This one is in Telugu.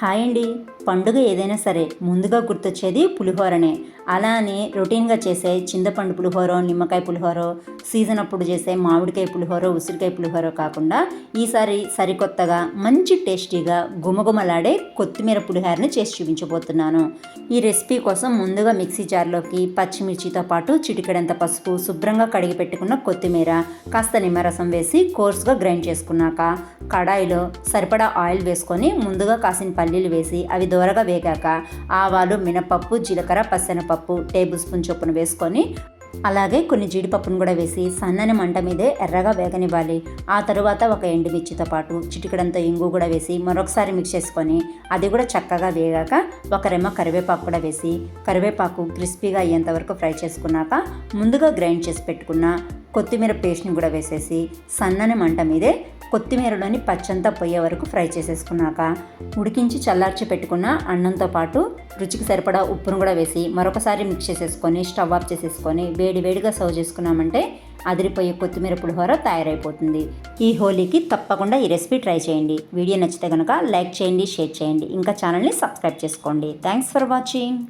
హాయ్ అండి. పండుగ ఏదైనా సరే ముందుగా గుర్తొచ్చేది పులిహోరనే. అలా అని రొటీన్‌గా చేసే చింతపండు పులిహోరో, నిమ్మకాయ పులిహోరో, సీజన్ అప్పుడు చేసే మామిడికాయ పులిహోరో, ఉసిరికాయ పులిహోరో కాకుండా ఈసారి సరికొత్తగా మంచి టేస్టీగా గుమగుమలాడే కొత్తిమీర పులిహోరని చేసి చూపించబోతున్నాను. ఈ రెసిపీ కోసం ముందుగా మిక్సీ జార్‌లోకి పచ్చిమిర్చితో పాటు చిటికెడంత పసుపు, శుభ్రంగా కడిగి పెట్టుకున్న కొత్తిమీర, కాస్త నిమ్మరసం వేసి కోర్స్‌గా గ్రైండ్ చేసుకున్నాక కడాయిలో సరిపడా ఆయిల్ వేసుకొని ముందుగా కాసిన పల్లీలు వేసి అవి దోరగా వేగాక ఆవాలు, మినపప్పు, జీలకర్ర, పచ్చెనపప్పు టేబుల్ స్పూన్ చొప్పున వేసుకొని అలాగే కొన్ని జీడిపప్పును కూడా వేసి సన్నని మంట మీదే ఎర్రగా వేగనివ్వాలి. ఆ తరువాత ఒక ఎండుమిర్చితో పాటు చిటికెడంత ఇంగు కూడా వేసి మరొకసారి మిక్స్ చేసుకొని అది కూడా చక్కగా వేగాక ఒక రెమ్మ కరివేపాకు కూడా వేసి కరివేపాకు క్రిస్పీగా అయ్యేంత వరకు ఫ్రై చేసుకున్నాక ముందుగా గ్రైండ్ చేసి పెట్టుకున్న కొత్తిమీర పేస్ట్ని కూడా వేసేసి సన్నని మంట మీదే కొత్తిమీరలోని పచ్చంతా పోయే వరకు ఫ్రై చేసేసుకున్నాక ఉడికించి చల్లార్చి పెట్టుకున్న అన్నంతో పాటు రుచికి సరిపడా ఉప్పును కూడా వేసి మరొకసారి మిక్స్ చేసేసుకొని స్టవ్ ఆఫ్ చేసేసుకొని వేడిగా సర్వ్ చేసుకున్నామంటే అదిరిపోయే కొత్తిమీర పులిహోర తయారైపోతుంది. ఈ హోలీకి తప్పకుండా ఈ రెసిపీ ట్రై చేయండి. వీడియో నచ్చితే కనుక లైక్ చేయండి, షేర్ చేయండి, ఇంకా ఛానల్ని సబ్స్క్రైబ్ చేసుకోండి. Thanks for watching.